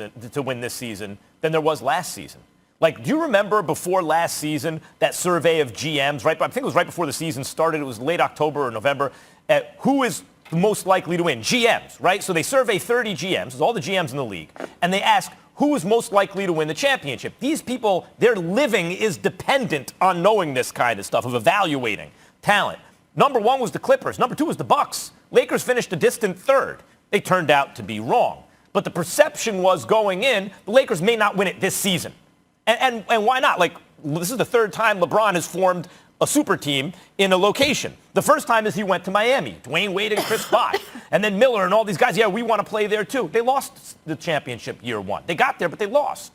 season to win this season than there was last season. Like, do you remember before last season that survey of GMs? Right, I think it was right before the season started. It was late October or November. Who is most likely to win? GMs, right? So they survey 30 GMs, all the GMs in the league, and they ask who is most likely to win the championship. These people, their living is dependent on knowing this kind of stuff, of evaluating talent. Number one was the Clippers. Number two was the Bucks. Lakers finished a distant third. They turned out to be wrong. But the perception was going in, the Lakers may not win it this season. And why not? Like, this is the third time LeBron has formed a super team in a location. The first time is he went to Miami, Dwayne Wade and Chris Bosh, and then Miller and all these guys. Yeah, we want to play there too. They lost the championship year one. They got there, but they lost.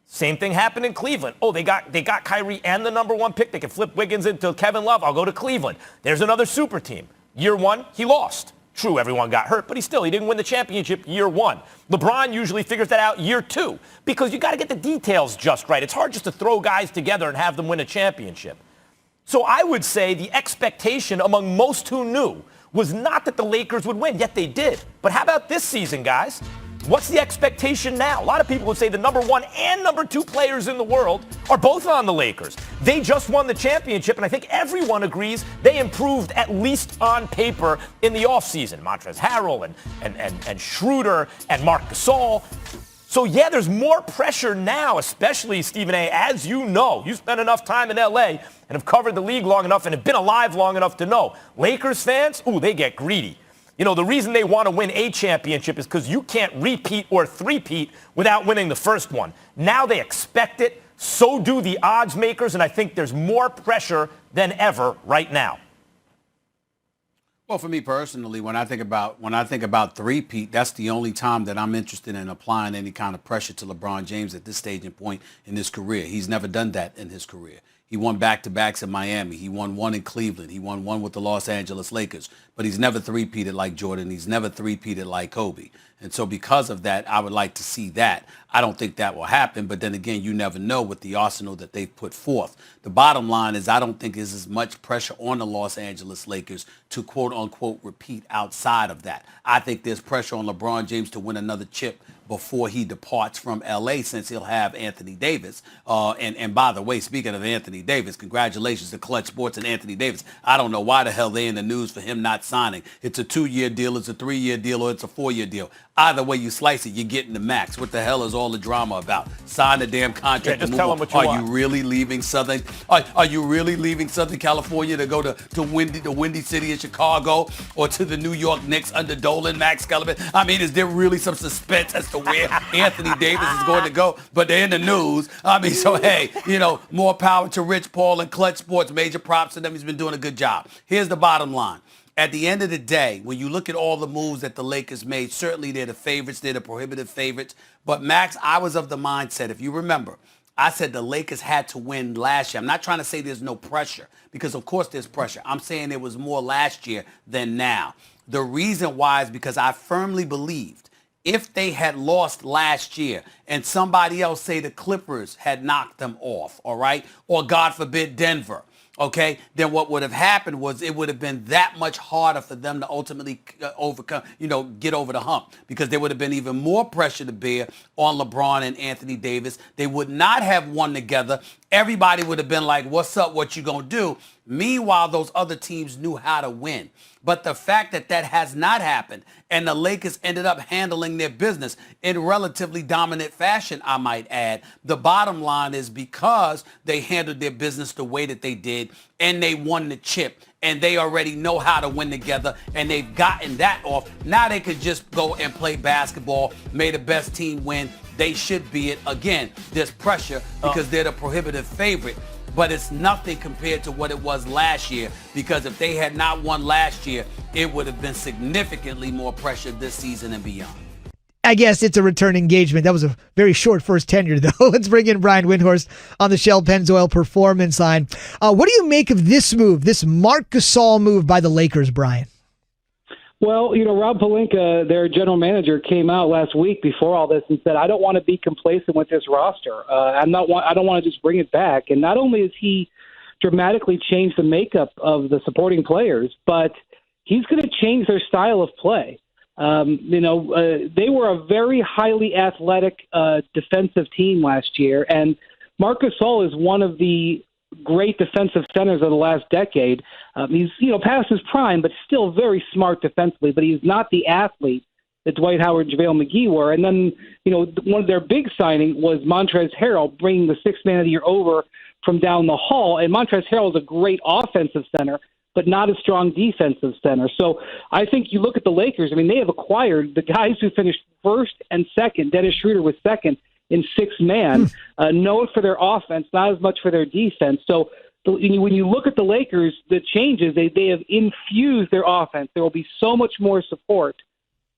Same thing happened in Cleveland. Oh, they got Kyrie and the number one pick. They can flip Wiggins into Kevin Love. I'll go to Cleveland. There's another super team. Year one, he lost. True, everyone got hurt, but he didn't win the championship year one. LeBron usually figures that out year two because you got to get the details just right. It's hard just to throw guys together and have them win a championship. So I would say the expectation among most who knew was not that the Lakers would win, yet they did. But how about this season, guys? What's the expectation now? A lot of people would say the number one and number two players in the world are both on the Lakers. They just won the championship, and I think everyone agrees they improved at least on paper in the offseason. Montrezl Harrell and Schroeder and Marc Gasol. So, yeah, there's more pressure now, especially, Stephen A., as you know. You spent enough time in L.A. and have covered the league long enough and have been alive long enough to know. Lakers fans, they get greedy. You know, the reason they want to win a championship is because you can't repeat or three-peat without winning the first one. Now they expect it. So do the odds makers, and I think there's more pressure than ever right now. Well, for me personally, when I think about three-peat, that's the only time that I'm interested in applying any kind of pressure to LeBron James at this stage and point in his career. He's never done that in his career. He won back-to-backs in Miami. He won one in Cleveland. He won one with the Los Angeles Lakers. But he's never three-peated like Jordan. He's never three-peated like Kobe. And so because of that, I would like to see that. I don't think that will happen. But then again, you never know with the arsenal that they've put forth. The bottom line is I don't think there's as much pressure on the Los Angeles Lakers to quote-unquote repeat outside of that. I think there's pressure on LeBron James to win another chip before he departs from L.A. since he'll have Anthony Davis. And by the way, speaking of Anthony Davis, congratulations to Clutch Sports and Anthony Davis. I don't know why the hell they're in the news for him not signing. It's a 2-year deal, it's a 3-year deal, or it's a 4-year deal. Either way you slice it, you're getting the max. What the hell is all the drama about? Sign the damn contract. Yeah, just tell them what you want. Are you really leaving Southern? Are you really leaving Southern California to go to the Windy City in Chicago or to the New York Knicks under Dolan, Max Kellerman? I mean, is there really some suspense as to where Anthony Davis is going to go? But they're in the news. I mean, so hey, more power to Rich Paul and Clutch Sports. Major props to them. He's been doing a good job. Here's the bottom line. At the end of the day, when you look at all the moves that the Lakers made, certainly they're the favorites, they're the prohibitive favorites. But Max, I was of the mindset, if you remember, I said the Lakers had to win last year. I'm not trying to say there's no pressure, because of course there's pressure. I'm saying there was more last year than now. The reason why is because I firmly believed if they had lost last year and somebody else, say the Clippers, had knocked them off, all right, or God forbid Denver, okay, then what would have happened was it would have been that much harder for them to ultimately overcome, get over the hump, because there would have been even more pressure to bear on LeBron and Anthony Davis. They would not have won together. Everybody would have been like, what's up, what you gonna do? Meanwhile, those other teams knew how to win. But the fact that that has not happened and the Lakers ended up handling their business in relatively dominant fashion, I might add, the bottom line is because they handled their business the way that they did and they won the chip and they already know how to win together and they've gotten that off. Now they could just go and play basketball, may the best team win. They should be it. Again, there's pressure because they're the prohibitive favorite. But it's nothing compared to what it was last year, because if they had not won last year, it would have been significantly more pressure this season and beyond. I guess it's a return engagement. That was a very short first tenure, though. Let's bring in Brian Windhorst on the Shell Pennzoil Performance line. What do you make of this move, this Marc Gasol move by the Lakers, Brian? Well, Rob Pelinka, their general manager, came out last week before all this and said, I don't want to be complacent with this roster. I don't want to just bring it back. And not only has he dramatically changed the makeup of the supporting players, but he's going to change their style of play. They were a very highly athletic defensive team last year, and Marc Gasol is one of the great defensive centers of the last decade. He's past his prime, but still very smart defensively. But he's not the athlete that Dwight Howard and JaVale McGee were. And then one of their big signing was Montrezl Harrell, bringing the Sixth Man of the Year over from down the hall. And Montrezl Harrell is a great offensive center, but not a strong defensive center. So I think you look at the Lakers. I mean, they have acquired the guys who finished first and second. Dennis Schroeder was second in sixth man, known for their offense, not as much for their defense. So when you look at the Lakers, the changes, they have infused their offense. There will be so much more support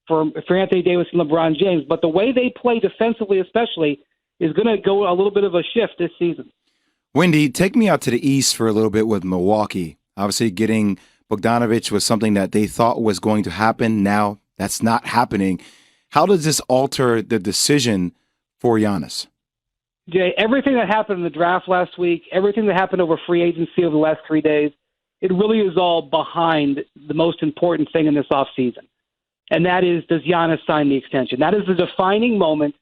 for Anthony Davis and LeBron James. But the way they play defensively especially is going to go a little bit of a shift this season. Wendy, take me out to the East for a little bit with Milwaukee. Obviously, getting Bogdanovich was something that they thought was going to happen. Now that's not happening. How does this alter the decision for Giannis? Jay, everything that happened in the draft last week, everything that happened over free agency over the last 3 days, it really is all behind the most important thing in this offseason. And that is, does Giannis sign the extension? That is the defining moment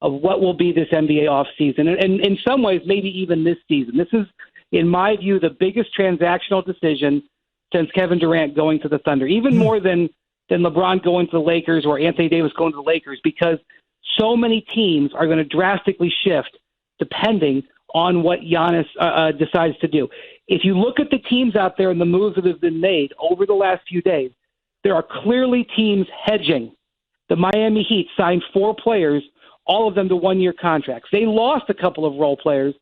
of what will be this NBA offseason. And in some ways, maybe even this season. This is, in my view, the biggest transactional decision since Kevin Durant going to the Thunder, even more than LeBron going to the Lakers or Anthony Davis going to the Lakers, because so many teams are going to drastically shift depending on what Giannis decides to do. If you look at the teams out there and the moves that have been made over the last few days, there are clearly teams hedging. The Miami Heat signed 4 players, all of them to one-year contracts. They lost a couple of role players,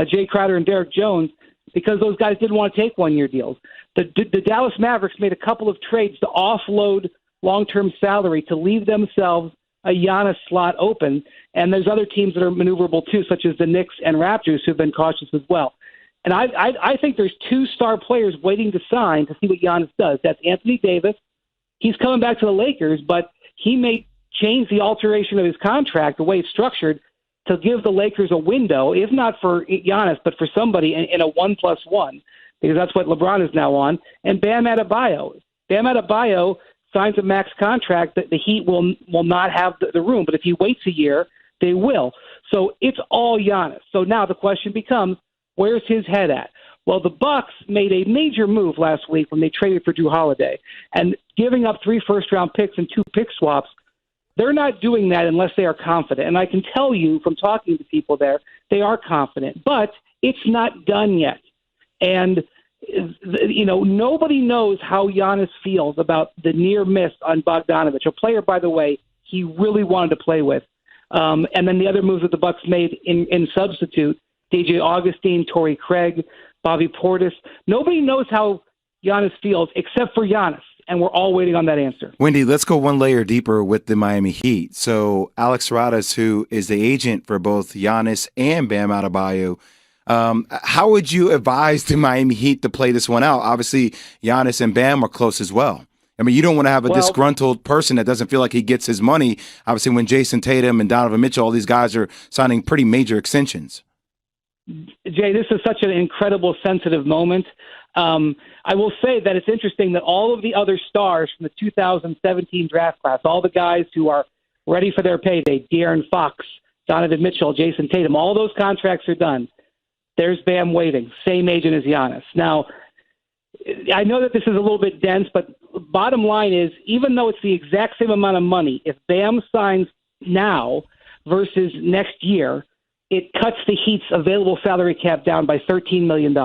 Jay Crowder and Derek Jones, because those guys didn't want to take one-year deals. The Dallas Mavericks made a couple of trades to offload long-term salary to leave themselves a Giannis slot open, and there's other teams that are maneuverable too, such as the Knicks and Raptors, who've been cautious as well. And I think there's 2 star players waiting to sign to see what Giannis does. That's Anthony Davis. He's coming back to the Lakers, but he may change the alteration of his contract, the way it's structured, to give the Lakers a window, if not for Giannis, but for somebody in a 1+1, because that's what LeBron is now on. And Bam Adebayo. Bam Adebayo signs a max contract that the Heat will not have the room. But if he waits a year, they will. So it's all Giannis. So now the question becomes, where's his head at? Well, the Bucks made a major move last week when they traded for Drew Holiday. And giving up 3 first-round picks and 2 pick swaps, they're not doing that unless they are confident. And I can tell you from talking to people there, they are confident. But it's not done yet. And nobody knows how Giannis feels about the near miss on Bogdanovich, a player, by the way, he really wanted to play with. And then the other moves that the Bucks made in substitute, DJ Augustine, Torrey Craig, Bobby Portis. Nobody knows how Giannis feels except for Giannis, and we're all waiting on that answer. Wendy, let's go one layer deeper with the Miami Heat. So Alex Serratas, who is the agent for both Giannis and Bam Adebayo, how would you advise the Miami Heat to play this one out? Obviously, Giannis and Bam are close as well. I mean, you don't want to have a disgruntled person that doesn't feel like he gets his money. Obviously, when Jason Tatum and Donovan Mitchell, all these guys are signing pretty major extensions. Jay, this is such an incredible, sensitive moment. I will say that it's interesting that all of the other stars from the 2017 draft class, all the guys who are ready for their payday, De'Aaron Fox, Donovan Mitchell, Jason Tatum, all those contracts are done. There's Bam waiting, same agent as Giannis. Now, I know that this is a little bit dense, but bottom line is, even though it's the exact same amount of money, if Bam signs now versus next year, it cuts the Heat's available salary cap down by $13 million.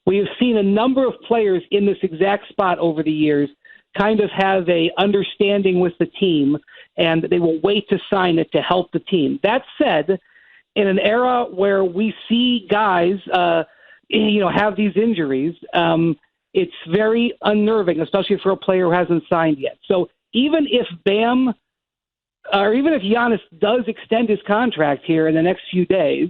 We have seen a number of players in this exact spot over the years kind of have a understanding with the team, and they will wait to sign it to help the team. That said, in an era where we see guys, have these injuries, it's very unnerving, especially for a player who hasn't signed yet. So even if Bam, or even if Giannis does extend his contract here in the next few days,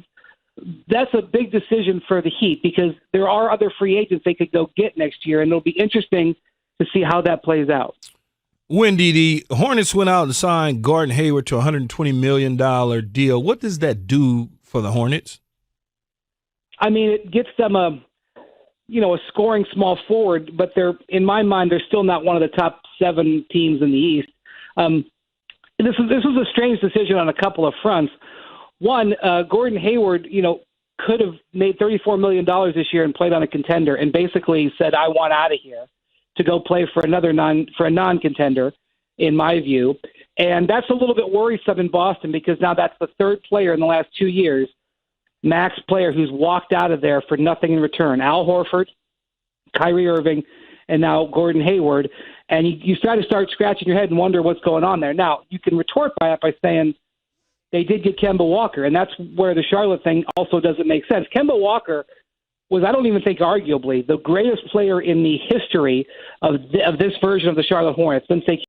that's a big decision for the Heat because there are other free agents they could go get next year, and it'll be interesting to see how that plays out. Wendy, the Hornets went out and signed Gordon Hayward to a $120 million deal. What does that do for the Hornets? I mean, it gets them a scoring small forward, but in my mind, they're still not one of the top 7 teams in the East. This was a strange decision on a couple of fronts. One, Gordon Hayward, could have made $34 million this year and played on a contender, and basically said, "I want out of here," to go play for a non-contender, in my view. And that's a little bit worrisome in Boston, because now that's the third player in the last 2 years, max player, who's walked out of there for nothing in return. Al Horford, Kyrie Irving, and now Gordon Hayward. And you try to start scratching your head and wonder what's going on there. Now, you can retort by saying they did get Kemba Walker, and that's where the Charlotte thing also doesn't make sense. Kemba Walker was, I don't even think arguably, the greatest player in the history of this version of the Charlotte Hornets. Let's say